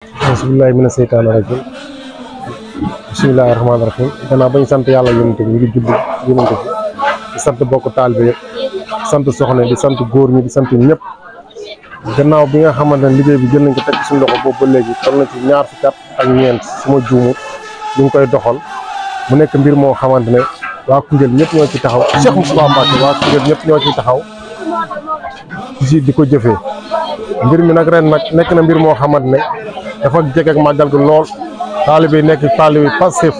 bismillahi mina seytaani rajim bismillahi rahmaani rahim gannaaw bañ sant yàlla yonent bi ñu ngi julli yonent bi di sant bokk taalibe yëpp di sant soxna di sant góor ñi di sant ñëpp gannaaw bi nga xamante ne liggéey bi jël nañ ko teg suñu loxo boobu ba léegi toll na ci ñaar fukki at ak ñeent suma juumut ñu ngi koy doxal mu nekk mbir moo xamante ne waa Koungheul ñëpp ñoo ci taxaw Cheikh Moustapha Mbacké waa Koungheul ñëpp ñoo ci taxaw di ko jëfee mbir mi nag ren nag nekk na mbir moo xamante ne dafa jege ak màggal gi lool taalibe yi nekk taalibe Pastef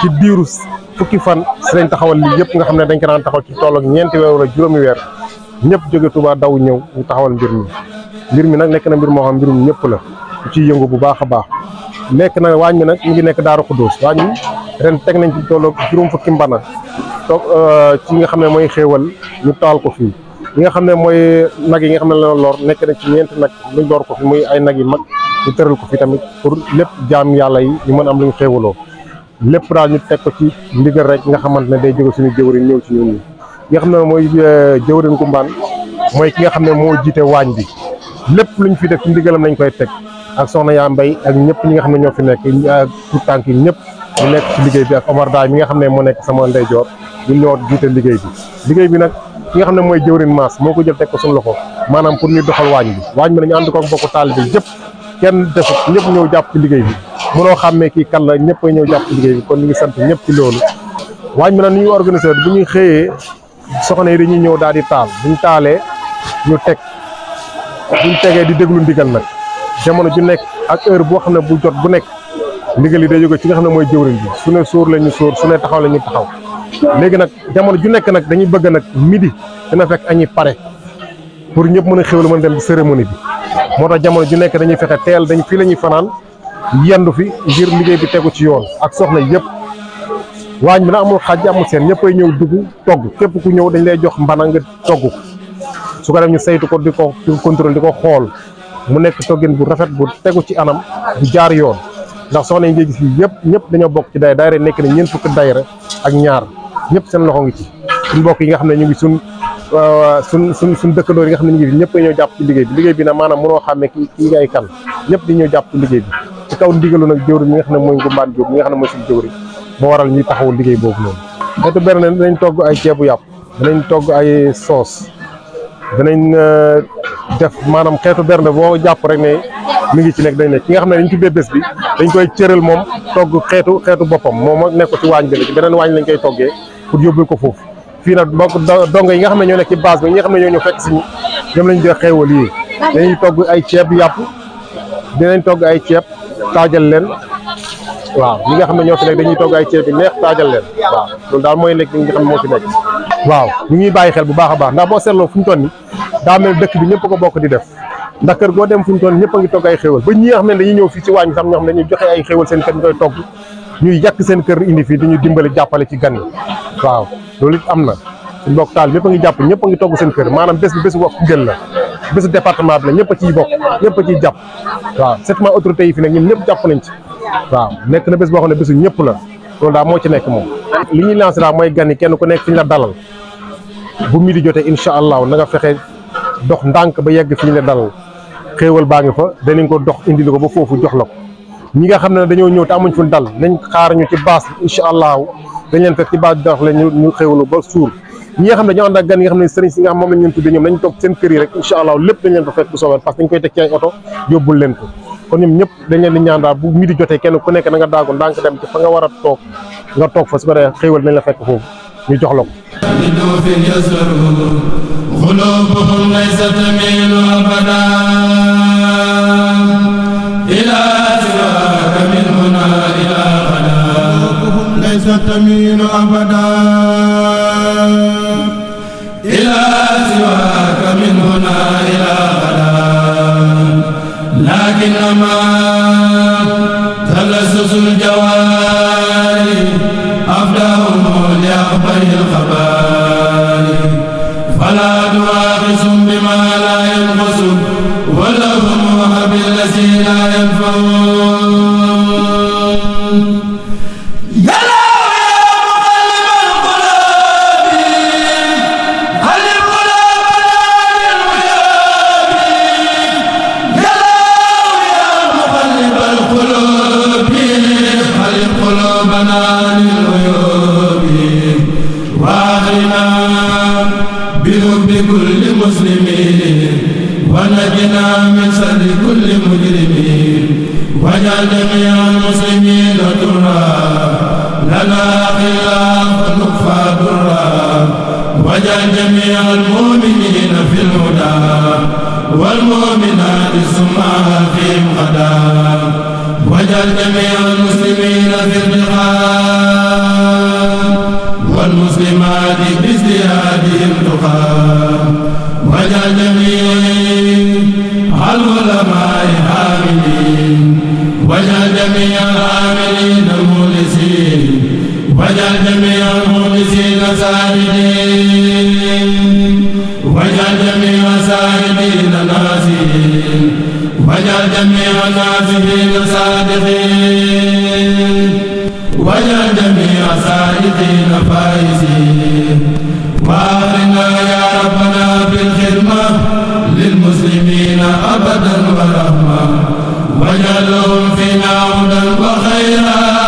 ci diiru fukki fan si lañ taxawal lii yëpp nga xam ne dañ ko daan taxaw ci toll ak ñeenti weer wala juróomi weer ñëpp jóge Touba daw ñëw ñu taxawal mbir mi nag nekk na mbir moo xam mbirum ñëpp la ñu ciy yëngu bu baax a baax nekk na waañ mi nag ñu ngi nekk Daaru Xuddoos waañ mi ren teg nañ ci toll ak juróom fukki mbana toog ci nga xam ne mooy xéewal ñu taal ko fii yi nga xam ne mooy nag yi nga xam ne la lor nekk na ci ñeenti nag luñ lor ko fi muy ay nag yi mag ñu tëral ko fi tamit pour lépp jaam yàlla yi ñu mën am lu ñu xéewaloo lépp daal ñu teg ko ci ndigal rek nga xamante ne day jóge suñu jëwriñ ñëw ci ñun ñi nga xam ne mooy jëwriñ Kumbaan mooy ki nga xam ne moo jiite waañ bi lépp luñ fi def ci ndigalam nañ koy teg ak soxna yaa mbay ak ñëpp ñi nga xam ne ñoo fi nekk tout tànk yi ñëpp ñu nekk ci liggéey bi ak Omar Daay mi nga xam ne moo nekk sama ndeyjoor ñu ñoo jiite liggéey bi nag ki nga xam ne mooy jëwriñ Maas moo ko jël teg ko suñu loxo maanaam pour ñu doxal waañ bi nañu ànd ko bokk taalibe yëpp kenn defut ñëpp ñëw jàpp ci liggéey bi mënoo xàmmee kii kan la ñëpp ay ñëw jàpp ci liggéey bi kon ñu ngi sant ñëpp ci loolu waañ bi nag ni ñu organisé bu ñuy xëyee soxna yi dañuy ñëw daal di taal buñ taalee ñu teg buñ tegee di déglu ndigal nag jamono ju nekk ak heure boo xam ne bu jot bu nekk ndigal yi day jóge ci nga xam ne mooy jëwriñ bi su ne sóor la ñu sóor su ne taxaw la ñu taxaw léegi nag jamono ju nekk nag dañuy bëgg nag midi dina fekk añi pare pour ñëpp mën a xéwlu mën dem ci cérémonie bi moo tax jamono ju nekk dañuy fexe teel fii la ñuy fanaan yendu fi ngir liggéey bi tegu ci yoon ak soxna yëpp waañ bi nag amul xaaj amul seen ñëpp ay ñëw dugg togg képp ku ñëw dañ lay jox mbana nga togg su ko def ñu saytu ko di ko contrôle di ko xool mu nekk toggin bu rafet bu tegu ci anam bu jaar yoon ndax soxna yi ngay gis fii yëpp ñëpp dañoo bokk ci daayira nekk na ñeent fukki daayira ak ñaar ñëpp seen loxo ngi ci suñ mbokk yi nga xam ne ñu ngi suñ dëkkandoor yi nga xam ne ñu ngi fi ñëpp ñëw jàpp ci liggéey bi nag maanaam mënoo xàmmee kii ngay kan ñëpp di ñëw jàpp ci liggéey bi ci kaw ndigalu nag jëwriñ mi nga xam ne mooy Ngumbaan Jóob mi nga xam ne mooy suñu jëwriñ moo waral ñuy taxawul liggéey boobu noonu xeetu benn dinañ togg ay ceebu yàpp dinañ togg ay soos danañ def maanaam xeetu bernde boo jàpp rek ne mi ngi ci nekk dañ ne ki nga xam ne dañ tuddee bés bi dañ koy cëral moom togg xeetu boppam moom nekk ko ci waañ bi la ci beneen waañ lañ koy toggee pour yóbbul ko foofu fii nag bokk dongo yi nga xam ne ñoo nekk ci base bi ñi nga xam ne ñoo ñëw fekk si ñoom lañ dee xeewal yi dañuy togg ay ceeb yàpp dinañ togg ay ceeb taajal leen waaw ñi nga xam ne ñoo fi nekk dañuy togg ay ceeb yi neex taajal leen waaw loolu daal mooy nekk li nga xam ne moo fi nekk waaw ñu ngi bàyyi xel bu baax a baax ndax boo seetloo fu ñu toll ni daa mel dëkk bi ñëpp ko bokk di def ndax kër goo dem fu ñu toll ñëpp a ngi togg ay xéewal ba ñi nga xam ne dañuy ñëw fii ci waañ sax ñoo xam ne dañuy joxe ay xéewal seen kër ñu koy togg ñuy yàq seen kër indi fii dañuy dimbali jàppale ci gan yi waaw loolu it am na suñu bokk taal ñëpp a ngi jàpp ñëpp a ngi togg seen kër maanaam bés bi bésu wax Koungheul la bésu département bi la ñëpp a ciy bokk ñëpp a ciy jàpp waaw certainement autorités yi fi nekk ñun ñëpp jàpp nañ ci waaw nekk na bés boo xam ne bésu ñëpp la loolu daal moo ci nekk moom li ñuy lancé daal mooy gan yi kenn ku nekk fi ñu la dalal bu midi jotee incha allah na nga fexe dox ndànk ba yegg fi ñu la dalal xéewal baa ngi fa danañ ko dox indil ko ba foofu jox la ko ñi nga xam ne dañoo ñëw te amuñ fu dal nañ xaar ñu ci baas bi incha allah dañ leen fekk ci baas bi dox la ñu xéewalu ba suur ñi nga xam ne dañoo ànd ak gan yi nga xam ne sëriñ si nga xam moom lañ leen tuddee ñoom nañ toog seen kër yi rek incha allah lépp dañ leen fa fekk bu soobee parce que dañ koy teg ci ay oto yóbbul leen ko kon ñoom ñëpp dañ leen di ñaan daal bu midi jotee kenn ku nekk na nga daagu ndànk dem ci fa nga war a toog nga toog fa su ko defee xéewal nañ la fekk foofu ñu jox la ko قلوبهم ليس تميل أبدا إلى سواك من هنا إلى غدا قلوبهم ليس تميل أبدا إلى سواك من هنا إلى غدا لكنما تلسس الجواري أفداهم لأخبر الخبائر فلا تواخذهم بما لا ينقص ولهم وهب الذي لا ينفعون واجعل جميع المسلمين ترا لنا خلاف نكفى درا واجعل جميع المؤمنين في الهدى والمؤمنات سمعها فيهم غدا واجعل جميع المسلمين في ارتقاء والمسلمات بازديادهم تقى واجعل جميع العلماء عاملين واجعل جميع العاملين مخلصين واجعل جميع المخلصين ساجدين واجعل جميع الساجدين ناسين واجعل جميع الناسين صادقين واجعل جميع السائقين فائزين وأغرنا يا ربنا في الخدمة للمسلمين أبدا ورحمة واجعل لهم فينا هدى وخيرا